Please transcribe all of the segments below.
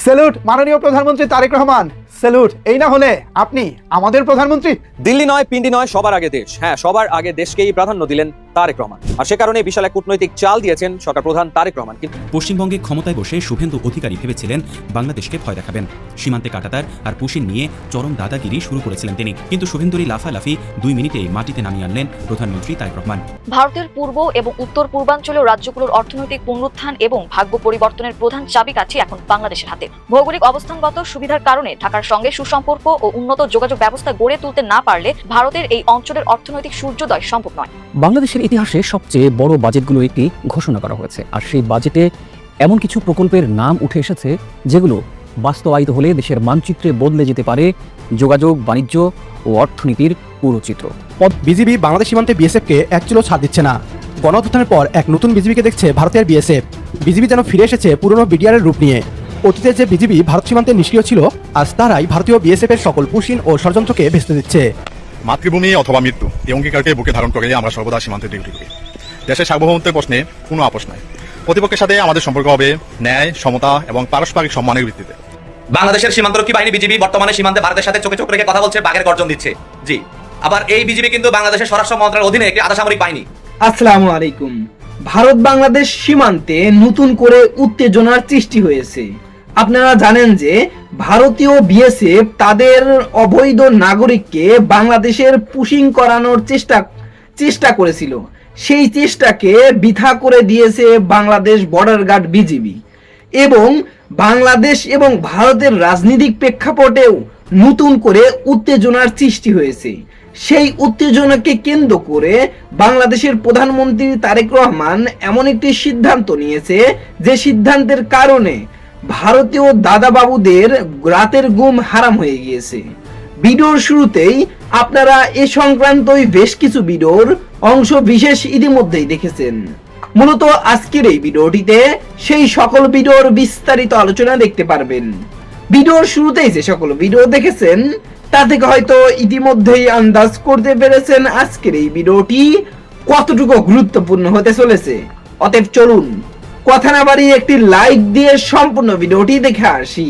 Salute মাননীয় প্রধানমন্ত্রী Tarique Rahman, salute. এই না হলে আপনি আমাদের প্রধানমন্ত্রী। দিল্লি নয়, পিন্ডি নয়, সবার আগে দেশ। হ্যাঁ, সবার আগে দেশকেই প্রাধান্য দিলেন তারেক রহমান, আর সে কারণে বিশাল এক কূটনৈতিক চাল দিয়েছেন সরকার প্রধান তারেক রহমান। কিন্তু পশ্চিমবঙ্গে ক্ষমতায় বসে শুভেন্দু অধিকারী ভেবেছিলেন বাংলাদেশকে ভয় দেখাবেন, সীমান্তে কাঁটাতার আর পুশিন নিয়ে চরম দাদাগিরি শুরু করেছিলেন তিনি। কিন্তু শুভেন্দুরই লাফালাফি 2 মিনিটেই মাটিতে নামিয়ে আনলেন প্রধানমন্ত্রী তারেক রহমান। ভারতের পূর্ব এবং উত্তর পূর্বাঞ্চলীয় রাজ্যগুলোর অর্থনৈতিক পুনরুত্থান এবং ভাগ্য পরিবর্তনের প্রধান চাবিকাঠি এখন বাংলাদেশের হাতে। ভৌগোলিক অবস্থানগত সুবিধার কারণে ঢাকার সঙ্গে সুসম্পর্ক ও উন্নত যোগাযোগ ব্যবস্থা গড়ে তুলতে না পারলে ভারতের এই অঞ্চলের অর্থনৈতিক সূর্যোদয় সম্ভব নয়। বাংলাদেশের ইতিহাসে সবচেয়ে বড় বাজেটগুলো একটি ঘোষণা করা হয়েছে, আর সেই বাজেটে এমন কিছু প্রকল্পের নাম উঠে এসেছে যেগুলো বাস্তবায়িত হলে দেশের মানচিত্রে বদলে যেতে পারে যোগাযোগ, বাণিজ্য ও অর্থনীতির পুরো চিত্র। বিজিবি বাংলাদেশ সীমান্তে বিএসএফকে এক চুলো ছাড় দিচ্ছে না। গণঅভ্যুত্থানের পর এক নতুন বিজিবিকে দেখছে ভারতের বিএসএফ। বিজিবি যেন ফিরে এসেছে পুরনো বিডিআরের রূপ নিয়ে। অতীতে যে বিজিবি ভারত সীমান্তে নিষ্ক্রিয় ছিল, আজ তারাই ভারতীয় বিএসএফের সকল পুশিন ও ষড়যন্ত্রকে ভেস্তে দিচ্ছে। মাতৃভূমি অথবা মৃত্যু এই অঙ্গীকারকে বুকে ধারণ করে আমরা সর্বদা সীমান্তে ডিউটি করি। দেশের সার্বভৌমত্বের প্রশ্নে কোনো আপোষ নাই। প্রতিপক্ষের সাথে আমাদের সম্পর্ক হবে ন্যায়, সমতা এবং পারস্পরিক সম্মানের ভিত্তিতে। বাংলাদেশের সীমান্তরক্ষী বাহিনী বিজিবি বর্তমানে সীমান্তে ভারতের সাথে চোখে চোখ রেখে কথা বলছে, বাঘের গর্জন দিচ্ছে। জি, আবার এই বিজিবি কিন্তু বাংলাদেশের স্বরাষ্ট্র মন্ত্রণালয়ের অধীনে একটি আধা সামরিক বাহিনী। আসসালামু আলাইকুম। ভারত বাংলাদেশ সীমান্তে নতুন করে উত্তেজনার সৃষ্টি হয়েছে। আপনারা জানেন যে ভারতীয় বিএসএফ তাদের অবৈধ নাগরিককে বাংলাদেশের পুশিং করানোর চেষ্টা করেছিল। সেই চেষ্টাকে বৃথা করে দিয়েছে বাংলাদেশ বর্ডার গার্ড বিজিবি। এবং বাংলাদেশ এবং ভারতের রাজনৈতিক প্রেক্ষাপটেও নতুন করে উত্তেজনার সৃষ্টি হয়েছে। সেই উত্তেজনাকে কেন্দ্র করে বাংলাদেশের প্রধানমন্ত্রী তারেক রহমান এমন একটি সিদ্ধান্ত নিয়েছে, যে সিদ্ধান্তের কারণে ভারতীয় দাদাবাবুদের রাতের ঘুম হারাম হয়ে গিয়েছে। ভিডিওর শুরুতেই আপনারা এ সংক্রান্তই বেশ কিছু ভিডিওর অংশ বিশেষ ইতিমধ্যেই দেখেছেন। মূলত আজকের এই ভিডিওটিতে সেই সকল ভিডিওর বিস্তারিত আলোচনা দেখতে পারবেন। ভিডিওর শুরুতেই যে সকল ভিডিও দেখেছেন তা থেকে হয়তো ইতিমধ্যেই আন্দাজ করতে পেরেছেন আজকের এই ভিডিওটি কতটুকু গুরুত্বপূর্ণ হতে চলেছে। অতএব চলুন কথা না বাড়িয়ে একটি লাইক দিয়ে সম্পূর্ণ ভিডিওটি দেখে আসি।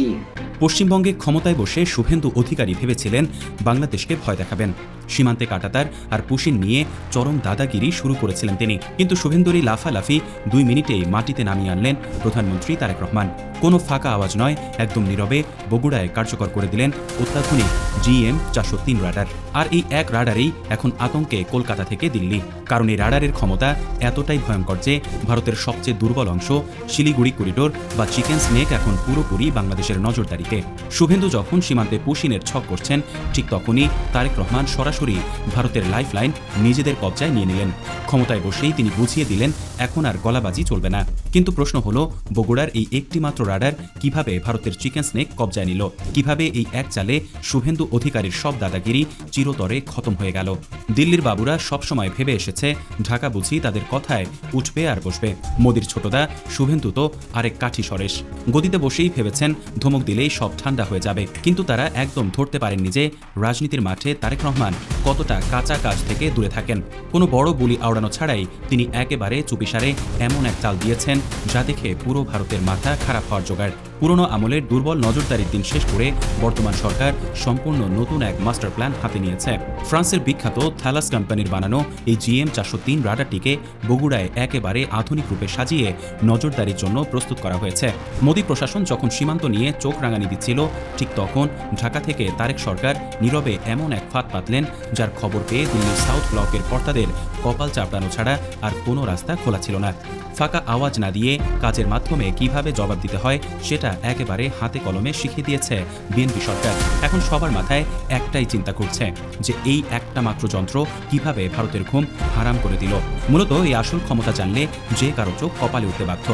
পশ্চিমবঙ্গে ক্ষমতায় বসে শুভেন্দু অধিকারী ভেবেছিলেন বাংলাদেশকে ভয় দেখাবেন, সীমান্তে কাঁটাতার আর পুশিন নিয়ে চরম দাদাগিরি শুরু করেছিলেন তিনি। কিন্তু শুভেন্দুরই লাফালাফি 2 মিনিটেই মাটিতে নামিয়ে আনলেন প্রধানমন্ত্রী তারেক রহমান। কোনো ফাঁকা আওয়াজ নয়, একদম নীরবে বগুড়ায় কার্যকর করে দিলেন অত্যাধুনিক GM-403 রাডার। আর এই এক রাডারেই এখন আতঙ্কে কলকাতা থেকে দিল্লি, কারণ এই রাডারের ক্ষমতা এতটাই ভয়ঙ্কর যে ভারতের সবচেয়ে দুর্বল অংশ শিলিগুড়ি করিডোর বা চিকেন স্নেক এখন পুরোপুরি বাংলাদেশের নজরদারিতে। শুভেন্দু যখন সীমান্তে পুশিনের ছক করছেন, ঠিক তখনই তারেক রহমান সরাসরি ভারতের লাইফলাইন নিজেদের কবজায় নিয়ে নিলেন। ক্ষমতায় বসেই তিনি বুঝিয়ে দিলেন এখন আর গলাবাজি চলবে না। কিন্তু প্রশ্ন হলো, বগুড়ার এই একটি মাত্র রাডার কিভাবে ভারতের চিকেন স্নেক কবজায় নিল? কিভাবে এই এক চালে শুভেন্দু অধিকারীর সব দাদাগিরি চিরতরে খতম হয়ে গেল? দিল্লির বাবুরা সবসময় ভেবে এসেছে ঢাকা বুঝি তাদের কথায় উঠবে আর বসবে। মোদির ছোটদা শুভেন্দু তো আরেক কাঠি সরেশ, গদিতে বসেই ভেবেছেন ধমক দিলেই সব ঠান্ডা হয়ে যাবে। কিন্তু তারা একদম ধরতে পারেননি যে রাজনীতির মাঠে তারেক রহমান কতটা কাঁচা কাজ থেকে দূরে থাকেন। কোনো বড় বুলি আওড়ানো ছাড়াই তিনি একেবারে চুপিসারে এমন এক চাল দিয়েছেন যা দেখে পুরো ভারতের মাথা খারাপ হওয়ার জোগাড়। পুরনো আমলের দুর্বল নজরদারির দিন শেষ করে বর্তমান সরকার সম্পূর্ণ নতুন এক মাস্টার প্ল্যান হাতে নিয়েছে। ফ্রান্সের বিখ্যাত থ্যালাস কোম্পানির বানানো এই GM-403 রাডারটিকে বগুড়ায় একেবারে আধুনিক রূপে সাজিয়ে নজরদারির জন্য প্রস্তুত করা হয়েছে। মোদী প্রশাসন যখন সীমান্ত নিয়ে চোখ রাঙানি দিচ্ছিল, ঠিক তখন ঢাকা থেকে তারেক সরকার নীরবে এমন এক ফাঁদ পাতলেন যার খবর পেয়ে দিল্লির সাউথ ব্লকের কর্তাদের কপাল চাপড়ানো ছাড়া আর কোনো রাস্তা খোলা ছিল না। ফাঁকা আওয়াজ না দিয়ে কাজের মাধ্যমে কিভাবে জবাব দিতে হয় সেটা একেবারে হাতে কলমে শিখিয়ে দিয়েছে বিএনপি সরকার। এখন সবার মাথায় একটাই চিন্তা করছে যে এই একটা মাত্র যন্ত্র কিভাবে ভারতের ঘুম হারাম করে দিল। মূলত এই আসল ক্ষমতা জানলে যে কারো চোখ কপালে উঠতে বাধ্য।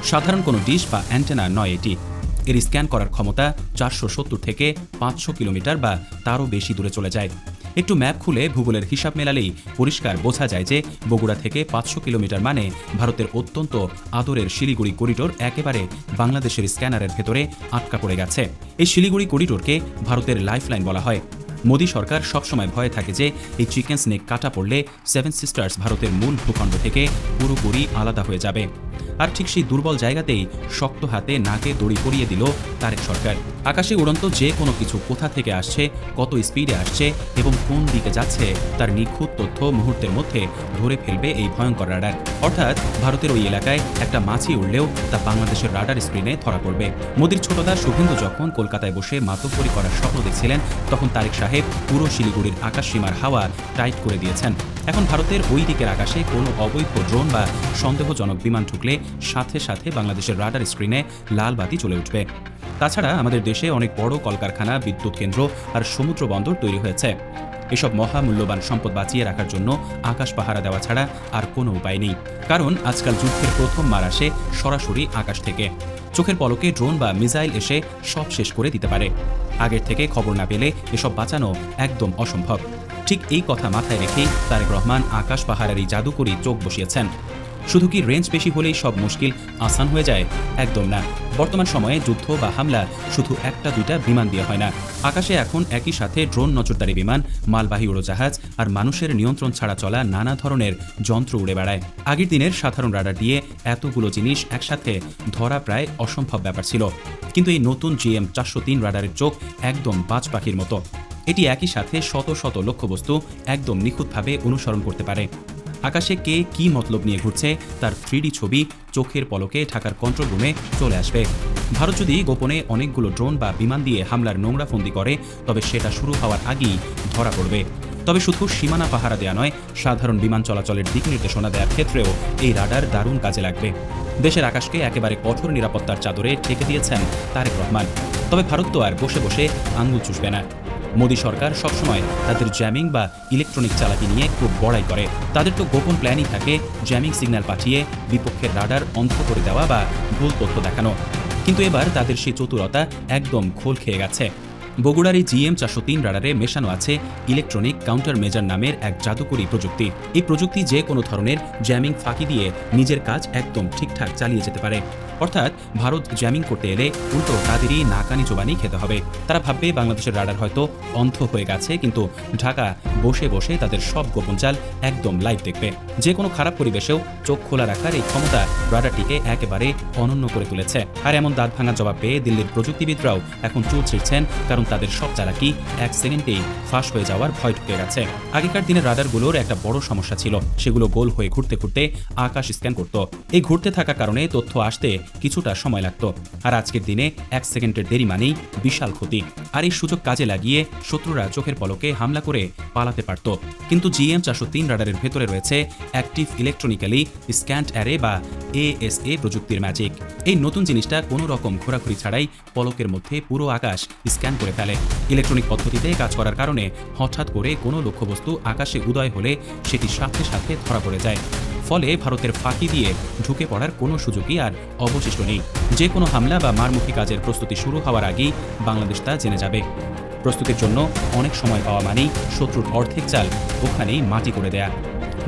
সাধারণ কোনো ডিশ বা অ্যান্টেনা নয় এটি। এর স্ক্যান করার ক্ষমতা 470 থেকে 500 কিলোমিটার বা তারও বেশি দূরে চলে যায়। একটু ম্যাপ খুলে ভূগোলের হিসাব মেলালেই পরিষ্কার বোঝা যায় যে বগুড়া থেকে 500 কিলোমিটার মানে ভারতের অত্যন্ত আদরের শিলিগুড়ি করিডোর একেবারে বাংলাদেশের স্ক্যানারের ভেতরে আটকা পড়ে গেছে। এই শিলিগুড়ি করিডোরকে ভারতের লাইফলাইন বলা হয়। মোদী সরকার সবসময় ভয়ে থাকে যে এই চিকেন স্নেক কাটা পড়লে 7 সিস্টার্স ভারতের মূল ভূখণ্ড থেকে পুরোপুরি আলাদা হয়ে যাবে। আর ঠিক সেই দুর্বল জায়গাতেই শক্ত হাতে নাকে দড়ি পরিয়ে দিল তারেক সরকার। আকাশে উড়ন্ত যে কোনো কিছু কোথা থেকে আসছে, কত স্পিডে আসছে এবং কোন দিকে যাচ্ছে তার নিখুঁত তথ্য মুহূর্তের মধ্যে ধরে ফেলবে এই ভয়ঙ্কর রাডার। অর্থাৎ ভারতের ওই এলাকায় একটা মাছি উড়লেও তা বাংলাদেশের রাডার স্ক্রিনে ধরা পড়বে। মোদির ছোটদা শুভেন্দু যখন কলকাতায় বসে মাতব্বরি করার স্বপ্ন দেখছিলেন, তখন তারেক সাহেব পুরো শিলিগুড়ির আকাশসীমার হাওয়া টাইট করে দিয়েছেন। এখন ভারতের ওই দিকের আকাশে কোনো অবৈধ ড্রোন বা সন্দেহজনক বিমান ঢুকলে সাথে সাথে বাংলাদেশের রাডার স্ক্রিনে লাল বাতি জ্বলে উঠবে। তাছাড়া আমাদের দেশে অনেক বড় কলকারখানা, বিদ্যুৎ কেন্দ্র আর সমুদ্র বন্দর তৈরি হয়েছে। এসব মহামূল্যবান সম্পদ বাঁচিয়ে রাখার জন্য আকাশ পাহারা দেওয়া ছাড়া আর কোনো উপায় নেই। কারণ আজকাল যুদ্ধের প্রথম মার আসে সরাসরি আকাশ থেকে। চোখের পলকে ড্রোন বা মিসাইল এসে সব শেষ করে দিতে পারে। আগের থেকে খবর না পেলে এসব বাঁচানো একদম অসম্ভব। ঠিক এই কথা মাথায় রেখেই তারেক রহমান আকাশ পাহারারই জাদুকরি চোখ বসিয়েছেন। শুধু কি রেঞ্জ বেশি হলেই সব মুশকিল আসান হয়ে যায়? একদম না। বর্তমান সময়ে যুদ্ধ বা হামলা শুধু একটা দুইটা বিমান দিয়ে হয় না। আকাশে এখন একই সাথে ড্রোন, নজরদারি বিমান, মালবাহী উড়োজাহাজ আর মানুষের নিয়ন্ত্রণ ছাড়া চলা নানা ধরনের যন্ত্র উড়ে বেড়ায়। আগের দিনের সাধারণ রাডার দিয়ে এতগুলো জিনিস একসাথে ধরা প্রায় অসম্ভব ব্যাপার ছিল। কিন্তু এই নতুন GM-403 রাডারের চোখ একদম বাজ পাখির মতো। এটি একই সাথে শত শত লক্ষ্যবস্তু একদম নিখুঁতভাবে অনুসরণ করতে পারে। আকাশে কে কি মতলব নিয়ে ঘুরছে তার 3D ছবি চোখের পলকে ঢাকার কন্ট্রোল রুমে চলে আসবে। ভারত যদি গোপনে অনেকগুলো ড্রোন বা বিমান দিয়ে হামলার নোংরা ফন্দি করে, তবে সেটা শুরু হওয়ার আগেই ধরা পড়বে। তবে শুধু সীমানা পাহারা দেয়া নয়, সাধারণ বিমান চলাচলের দিক নির্দেশনা দেওয়ার ক্ষেত্রেও এই রাডার দারুণ কাজে লাগবে। দেশের আকাশকে একেবারে কঠোর নিরাপত্তার চাদরে ঢেকে দিয়েছেন তারেক রহমান। তবে ভারত তো আর বসে বসে আঙুল চুষবে না। মোদী সরকার সবসময় তাদের জ্যামিং বা ইলেকট্রনিক চালাকি নিয়ে খুব বড়াই করে। তাদের তো গোপন প্ল্যানই থাকে জ্যামিং সিগন্যাল পাঠিয়ে বিপক্ষের রাডার অন্ধ করে দেওয়া বা ভুল তথ্য দেখানো। কিন্তু এবার তাদের সেই চতুরতা একদম খোল খেয়ে গেছে। বগুড়ার এই GM-403 রাডারে মেশানো আছে ইলেকট্রনিক কাউন্টার মেজার নামের এক জাদুকরী প্রযুক্তি। এই প্রযুক্তি যে কোনো ধরনের জ্যামিং ফাঁকি দিয়ে নিজের কাজ একদম ঠিকঠাক চালিয়ে যেতে পারে। অর্থাৎ ভারত জ্যামিং করতে এলে উল্টো তাদেরই নাকানি জোবানি খেতে হবে। তারা ভাববে বাংলাদেশের রাডার হয়তো অন্ধ হয়ে গেছে, কিন্তু ঢাকা বসে বসে তাদের সব গোপন চাল একদম লাইভ দেখবে। যে কোনো খারাপ পরিবেশেও চোখ খোলা রাখার এই ক্ষমতা রাডারটিকে একেবারে অনন্য করে তুলেছে। আর এমন দাঁত ভাঙা জবাব পেয়ে দিল্লির প্রযুক্তিবিদরাও এখন চুল ছিঁড়ছেন, কারণ তাদের সব চালাকি এক সেকেন্ডেই ফাঁস হয়ে যাওয়ার ভয় ঢুকে গেছে। আগেকার দিনের রাডারগুলোর একটা বড় সমস্যা ছিল, সেগুলো গোল হয়ে ঘুরতে ঘুরতে আকাশ স্ক্যান করত। এই ঘুরতে থাকার কারণে তথ্য আসতে কিছুটা সময় লাগতো। আর আজকের দিনে 1 সেকেন্ডের দেরি মানেই বিশাল ক্ষতি। আর এই সুযোগ কাজে লাগিয়ে শত্রুরা চোখের পলকে হামলা করে পালাতে পারত। কিন্তু GM-403 রাডারের ভেতরে রয়েছে অ্যাক্টিভ ইলেকট্রনিক্যালি স্ক্যান্ড অ্যারে বা ASA প্রযুক্তির ম্যাজিক। এই নতুন জিনিসটা কোনো রকম ঘোরাঘুরি ছাড়াই পলকের মধ্যে পুরো আকাশ স্ক্যান করে ফেলে। ইলেকট্রনিক পদ্ধতিতে কাজ করার কারণে হঠাৎ করে কোনো লক্ষ্যবস্তু আকাশে উদয় হলে সেটি সাথে সাথে ধরা পড়ে যায়। ফলে ভারতের ফাঁকি দিয়ে ঢুকে পড়ার কোনো সুযোগই আর অবশিষ্ট নেই। যে কোনো হামলা বা মারমুখী কাজের প্রস্তুতি শুরু হওয়ার আগেই বাংলাদেশ তা জেনে যাবে। প্রস্তুতির জন্য অনেক সময় পাওয়া মানেই শত্রুর অর্ধেক চাল ওখানেই মাটি করে দেয়া,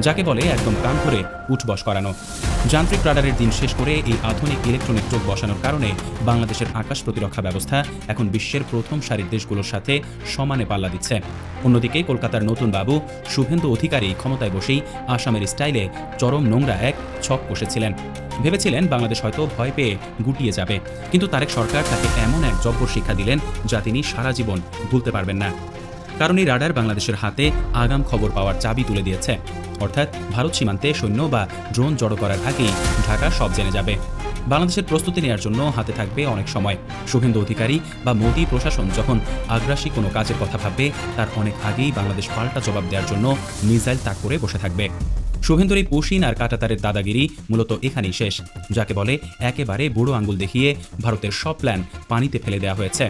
যাকে বলে একদম কান ধরে উঠবস করানো। যান্ত্রিক রাডারের দিন শেষ করে এই আধুনিক ইলেকট্রনিক চোখ বসানোর কারণে বাংলাদেশের আকাশ প্রতিরক্ষা ব্যবস্থা এখন বিশ্বের প্রথম সারির দেশগুলোর সাথে সমানে পাল্লা দিচ্ছে। অন্যদিকে কলকাতার নতুন বাবু শুভেন্দু অধিকারী ক্ষমতায় বসেই আসামের স্টাইলে চরম নোংরা এক ছক কষেছিলেন। ভেবেছিলেন বাংলাদেশ হয়তো ভয় পেয়ে গুটিয়ে যাবে, কিন্তু তারেক সরকার তাকে এমন এক জব্বর শিক্ষা দিলেন যা তিনি সারা জীবন ভুলতে পারবেন না। কারণ এই রাডার বাংলাদেশের হাতে আগাম খবর পাওয়ার চাবি তুলে দিয়েছে। অর্থাৎ ভারত সীমান্তে সৈন্য বা ড্রোন জড়ো করার আগেই ঢাকা সব জেনে যাবে। বাংলাদেশের প্রস্তুতি নেওয়ার জন্য হাতে থাকবে অনেক সময়। শুভেন্দু অধিকারী বা মোদী প্রশাসন যখন আগ্রাসী কোনো কাজের কথা ভাববে, তার অনেক আগেই বাংলাদেশ পাল্টা জবাব দেওয়ার জন্য মিসাইল তাক করে বসে থাকবে। শুভেন্দুর এই পুশিন আর কাঁটাতারের দাদাগিরি মূলত এখানেই শেষ, যাকে বলে একেবারে বুড়ো আঙ্গুল দেখিয়ে ভারতের সব প্ল্যান পানিতে ফেলে দেওয়া হয়েছে।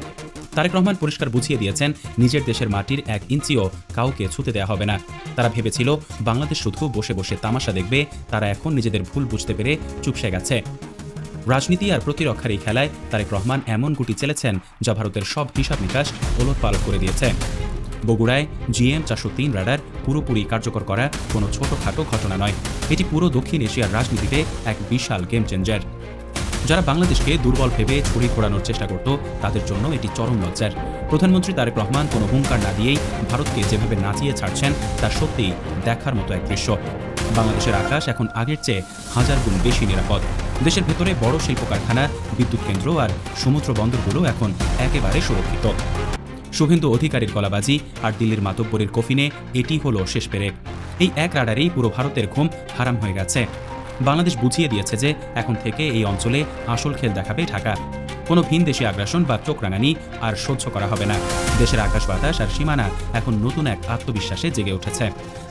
তারেক রহমান পরিষ্কার বুঝিয়ে দিয়েছেন নিজের দেশের মাটির 1 ইঞ্চিও কাউকে ছুঁতে দেওয়া হবে না। তারা ভেবেছিল বাংলাদেশ শুধু বসে বসে তামাশা দেখবে, তারা এখন নিজেদের ভুল বুঝতে পেরে চুপসে গেছে। রাজনীতি আর প্রতিরক্ষার এই খেলায় তারেক রহমান এমন গুটি চেলেছেন যা ভারতের সব হিসাব নিকাশ ওলটপালট করে দিয়েছে। বগুড়ায় GM-403 রাডার পুরোপুরি কার্যকর করা কোনো ছোটখাটো ঘটনা নয়, এটি পুরো দক্ষিণ এশিয়ার রাজনীতিতে এক বিশাল গেম চেঞ্জার। যারা বাংলাদেশকে দুর্বল ভেবে ছড়ি ঘোরানোর চেষ্টা করত, তাদের জন্য এটি চরম লজ্জার। প্রধানমন্ত্রী তারেক রহমান কোনো হুঙ্কার না দিয়েই ভারতকে যেভাবে নাচিয়ে ছাড়ছেন তা সত্যিই দেখার মতো এক দৃশ্য। বাংলাদেশের আকাশ এখন আগের চেয়ে 1000 গুণ বেশি নিরাপদ। দেশের ভেতরে বড় শিল্প কারখানা, বিদ্যুৎ কেন্দ্র আর সমুদ্র বন্দরগুলো এখন একেবারে সুরক্ষিত। শুভেন্দু অধিকারীর গলাবাজি আর দিল্লির মাতব্বরের কফিনে এটি হলো শেষ পেরেক। এই এক রাডারেই পুরো ভারতের ঘুম হারাম হয়ে গেছে। বাংলাদেশ বুঝিয়ে দিয়েছে যে এখন থেকে এই অঞ্চলে আসল খেল দেখাবে ঢাকা। কোনো ভিন দেশি আগ্রাসন বা চোখ রাঙানি আর সহ্য করা হবে না। দেশের আকাশ বাতাস আর সীমানা এখন নতুন এক আত্মবিশ্বাসে জেগে উঠেছে।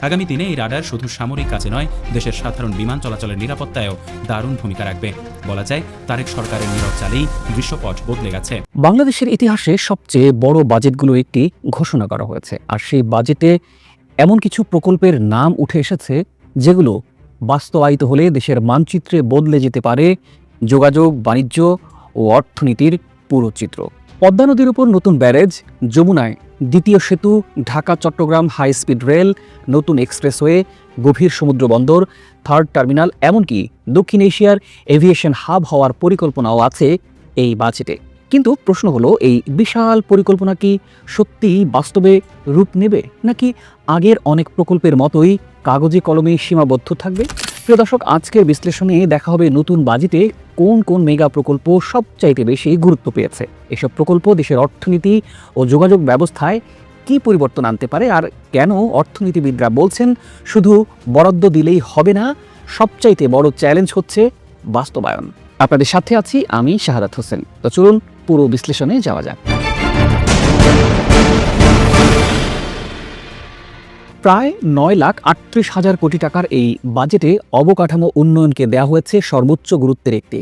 আগামী দিনে এই রাডার শুধু সামরিক কাজে নয়, দেশের সাধারণ বিমান চলাচলের নিরাপত্তায়ও দারুণ ভূমিকা রাখবে। বলা যায় তারেক সরকারের নীরব চালেই দৃশ্যপট বদলে গেছে। বাংলাদেশের ইতিহাসে সবচেয়ে বড় বাজেটগুলো একটি ঘোষণা করা হয়েছে, আর সেই বাজেটে এমন কিছু প্রকল্পের নাম উঠে এসেছে যেগুলো বাস্তবায়িত হলে দেশের মানচিত্রে বদলে যেতে পারে যোগাযোগ, বাণিজ্য ও অর্থনীতির পুরো চিত্র। পদ্মা নদীর উপর নতুন ব্যারেজ, যমুনায় দ্বিতীয় সেতু, Dhaka Chattogram high speed rail, নতুন এক্সপ্রেসওয়ে, গভীর সমুদ্র বন্দর, থার্ড টার্মিনাল, এমনকি দক্ষিণ এশিয়ার এভিয়েশন হাব হওয়ার পরিকল্পনাও আছে এই বাজেটে। কিন্তু প্রশ্ন হলো, এই বিশাল পরিকল্পনা কি সত্যিই বাস্তবে রূপ নেবে, নাকি আগের অনেক প্রকল্পের মতোই কাগজে কলমে সীমাবদ্ধ থাকবে? প্রিয় দর্শক, আজকের বিশ্লেষণে দেখা হবে নতুন বাজেটে কোন কোন মেগা প্রকল্প সবচাইতে বেশি গুরুত্ব পেয়েছে। এসব প্রকল্প দেশের অর্থনীতি ও যোগাযোগ ব্যবস্থায় কি পরিবর্তন আনতে পারে, আর কেন অর্থনীতিবিদরা বলছেন শুধু বরাদ্দ দিলেই হবে না, সবচাইতে বড় চ্যালেঞ্জ হচ্ছে বাস্তবায়ন। আপনাদের সাথে আছি আমি শাহাদাত হোসেন। তো চলুন পুরো বিশ্লেষণে যাওয়া যাক। প্রায় 9,38,000 কোটি টাকার এই বাজেটে অবকাঠামো উন্নয়নকে দেওয়া হয়েছে সর্বোচ্চ গুরুত্বের একটি।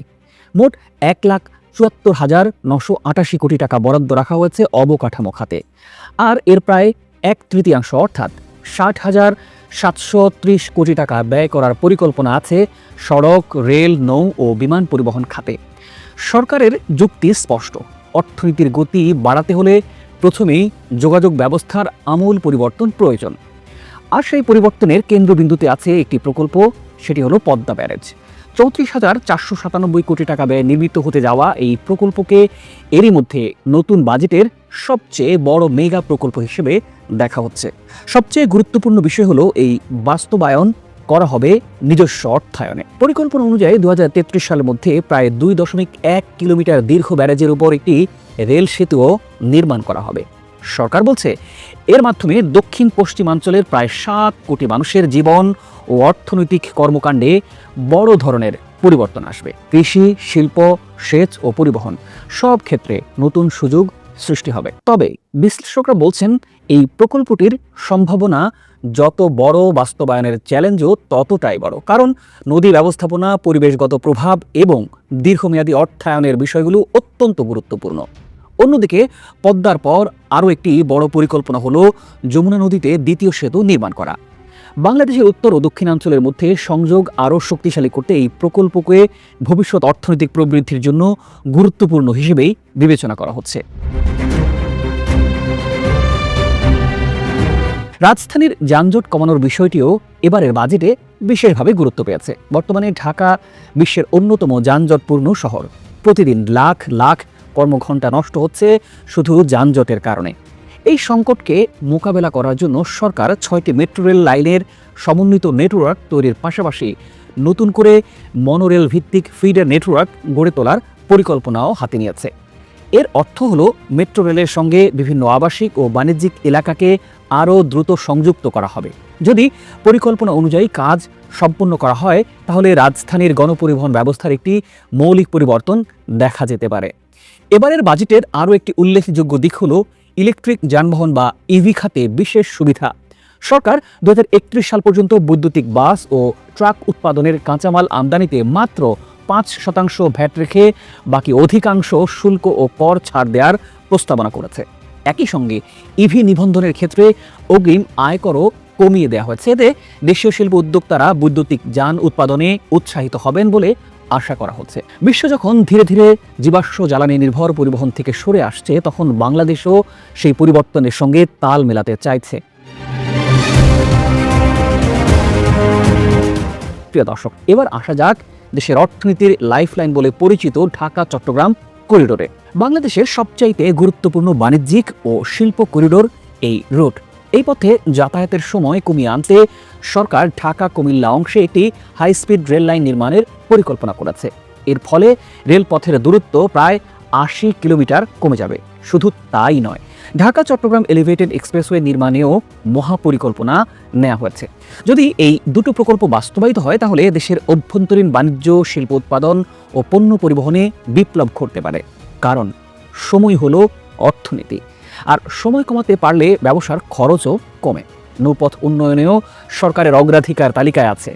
মোট 1,74,988 কোটি টাকা বরাদ্দ রাখা হয়েছে অবকাঠামো খাতে, আর এর প্রায় 1/3 অর্থাৎ 60,730 কোটি টাকা ব্যয় করার পরিকল্পনা আছে সড়ক, রেল, নৌ ও বিমান পরিবহন খাতে। সরকারের যুক্তি স্পষ্ট, অর্থনীতির গতি বাড়াতে হলে প্রথমেই যোগাযোগ ব্যবস্থার আমূল পরিবর্তন প্রয়োজন। আর সেই পরিবর্তনের কেন্দ্রবিন্দুতে আছে একটি প্রকল্প, সেটি হলো পদ্মা ব্যারেজ। 34,497 কোটি টাকা ব্যয়ে নির্মিত হতে যাওয়া এই প্রকল্পকে এরই মধ্যে নতুন বাজেটের সবচেয়ে বড় মেগা প্রকল্প হিসেবে দেখা হচ্ছে। সবচেয়ে গুরুত্বপূর্ণ বিষয় হলো এই বাস্তবায়ন করা হবে নিজস্ব অর্থায়নে। পরিকল্পনা অনুযায়ী 2033 সালের মধ্যে প্রায় 2.1 কিলোমিটার দীর্ঘ ব্যারেজের উপর একটি রেল সেতুও নির্মাণ করা হবে। সরকার বলছে এর মাধ্যমে দক্ষিণ পশ্চিমাঞ্চলের প্রায় 7 কোটি মানুষের জীবন ও অর্থনৈতিক কর্মকাণ্ডে বড় ধরনের পরিবর্তন আসবে। কৃষি, শিল্প, সেচ ও পরিবহন সব ক্ষেত্রে নতুন সুযোগ সৃষ্টি হবে। তবে বিশ্লেষকরা বলছেন এই প্রকল্পটির সম্ভাবনা যত বড়, বাস্তবায়নের চ্যালেঞ্জও ততটাই বড়, কারণ নদী ব্যবস্থাপনা, পরিবেশগত প্রভাব এবং দীর্ঘমেয়াদী অর্থায়নের বিষয়গুলো অত্যন্ত গুরুত্বপূর্ণ। অন্যদিকে পদ্মার পর আরও একটি বড় পরিকল্পনা হলো যমুনা নদীতে দ্বিতীয় সেতু নির্মাণ করা। বাংলাদেশের উত্তর ও দক্ষিণাঞ্চলের মধ্যে সংযোগ আরও শক্তিশালী করতে এই প্রকল্পকে ভবিষ্যৎ অর্থনৈতিক প্রবৃদ্ধির জন্য গুরুত্বপূর্ণ হিসেবেই বিবেচনা করা হচ্ছে। রাজধানীর যানজট কমানোর বিষয়টিও এবারের বাজেটে বিশেষভাবে গুরুত্ব পেয়েছে। বর্তমানে ঢাকা বিশ্বের অন্যতম যানজটপূর্ণ শহর। প্রতিদিন লাখ লাখ কর্মঘণ্টা নষ্ট হচ্ছে শুধু যানজটের কারণে। এই সংকটকে মোকাবেলা করার জন্য সরকার 6টি মেট্রো রেল লাইনের সমন্বিত নেটওয়ার্ক তৈরির পাশাপাশি নতুন করে মনোরেল ভিত্তিক ফিডার নেটওয়ার্ক গড়ে তোলার পরিকল্পনাও হাতে নিয়েছে। এর অর্থ হলো মেট্রো রেলের সঙ্গে বিভিন্ন আবাসিক ও বাণিজ্যিক এলাকাকে আরও দ্রুত সংযুক্ত করা হবে। যদি পরিকল্পনা অনুযায়ী কাজ সম্পন্ন করা হয়, তাহলে রাজধানীর গণপরিবহন ব্যবস্থার একটি মৌলিক পরিবর্তন দেখা যেতে পারে। এবারের বাজেটের আরও একটি উল্লেখযোগ্য দিক হলো ইলেকট্রিক যানবাহন বা ইভি খাতে বিশেষ সুবিধা। সরকার 2031 সাল পর্যন্ত বৈদ্যুতিক বাস ও ট্রাক উৎপাদনের কাঁচামাল আমদানিতে মাত্র 5% ভ্যাট রেখে বাকি অধিকাংশ শুল্ক ও কর ছাড় দেওয়ার প্রস্তাবনা করেছে। একই সঙ্গে ইভি নিবন্ধনের ক্ষেত্রে অগ্রিম আয়করও কমিয়ে দেওয়া হয়েছে। এতে দেশীয় শিল্প উদ্যোক্তারা বৈদ্যুতিক যান উৎপাদনে উৎসাহিত হবেন বলে আশা করা হচ্ছে। বিশ্ব যখন ধীরে ধীরে জীবাশ্ম জ্বালানি নির্ভর পরিবহন থেকে সরে আসছে, তখন বাংলাদেশও সেই পরিবর্তনের সঙ্গে তাল মেলাতে চাইছে। প্রিয় দর্শক, এবার আসা যাক দেশের অর্থনীতির লাইফলাইন বলে পরিচিত ঢাকা চট্টগ্রাম করিডোরে। বাংলাদেশের সবচাইতে গুরুত্বপূর্ণ বাণিজ্যিক ও শিল্প করিডোর এই রুট। এই পথে যাতায়াতের সময় কমিয়ে আনতে সরকার ঢাকা কুমিল্লা অংশে একটি হাই স্পিড রেল লাইন নির্মাণের পরিকল্পনা করেছে। এর ফলে রেলপথের দূরত্ব প্রায় ৮০ কিলোমিটার কমে যাবে। শুধু তাই নয়, ঢাকা চট্টগ্রাম এলিভেটেড এক্সপ্রেসওয়ে নির্মাণেও মহাপরিকল্পনা নেওয়া হয়েছে। যদি এই দুটো প্রকল্প বাস্তবায়িত হয় তাহলে দেশের অভ্যন্তরীণ বাণিজ্য, শিল্প উৎপাদন ও পণ্য পরিবহনে বিপ্লব ঘটতে পারে। কারণ সময় হলো অর্থনীতি, আর সময় কমাতে পারলে ব্যবসার খরচও কমে। নৌপথ উন্নয়নেও সরকারের অগ্রাধিকার তালিকায় আছে।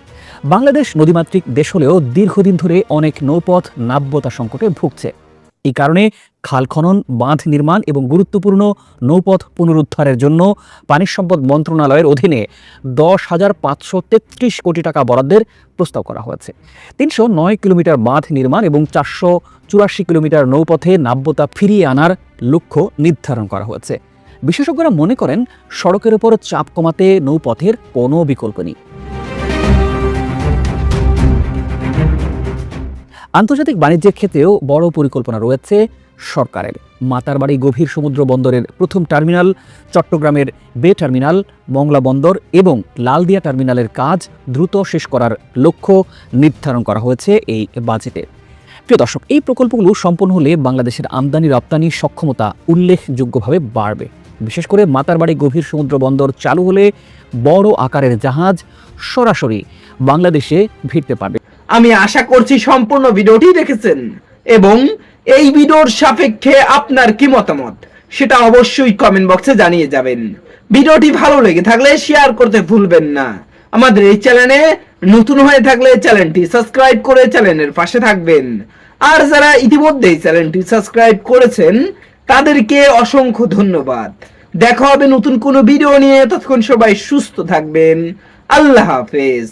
বাংলাদেশ নদীমাতৃক দেশ হলেও দীর্ঘদিন ধরে অনেক নৌপথ নাব্যতা সংকটে ভুগছে। এই কারণে খাল খনন, বাঁধ নির্মাণ এবং গুরুত্বপূর্ণ নৌপথ পুনরুদ্ধারের জন্য পানি সম্পদ মন্ত্রণালয়ের অধীনে 10,533 কোটি টাকা বরাদ্দের প্রস্তাব করা হয়েছে। 309 কিলোমিটার বাঁধ নির্মাণ এবং 484 কিলোমিটার নৌপথে নাব্যতা ফিরিয়ে আনার লক্ষ্য নির্ধারণ করা হয়েছে। বিশেষজ্ঞরা মনে করেন সড়কের উপর চাপ কমাতে নৌপথের কোনো বিকল্প নেই। আন্তর্জাতিক বাণিজ্যের ক্ষেত্রেও বড় পরিকল্পনা রয়েছে সরকারের। মাতারবাড়ি গভীর সমুদ্র বন্দরের প্রথম টার্মিনাল, চট্টগ্রামের বে টার্মিনাল, মংলা বন্দর এবং লালদিয়া টার্মিনালের কাজ দ্রুত শেষ করার লক্ষ্য নির্ধারণ করা হয়েছে এই বাজেটে। প্রিয় দর্শক, এই প্রকল্পগুলো সম্পন্ন হলে বাংলাদেশের আমদানি রপ্তানি সক্ষমতা উল্লেখযোগ্যভাবে বাড়বে। বিশেষ করে মাতারবাড়ি গভীর সমুদ্র বন্দর চালু হলে বড় আকারের জাহাজ সরাসরি বাংলাদেশে ভিড়তে পারবে। আমি আশা করছি সম্পূর্ণ ভিডিওটি দেখেছেন এবং এই ভিডিওর সাপেক্ষে আপনার কি মতামত সেটা অবশ্যই কমেন্ট বক্সে জানিয়ে যাবেন। ভিডিওটি ভালো লেগে থাকলে শেয়ার করতে ভুলবেন না। আমাদের এই চ্যানেলে নতুন হয়ে থাকলে চ্যানেলটি সাবস্ক্রাইব করে চ্যানেলের পাশে থাকবেন। আর যারা ইতিমধ্যেই চ্যানেলটি সাবস্ক্রাইব করেছেন তাদেরকে অসংখ্য ধন্যবাদ। দেখা হবে নতুন কোনো ভিডিও নিয়ে। ততক্ষণ সবাই সুস্থ থাকবেন। আল্লাহ হাফেজ।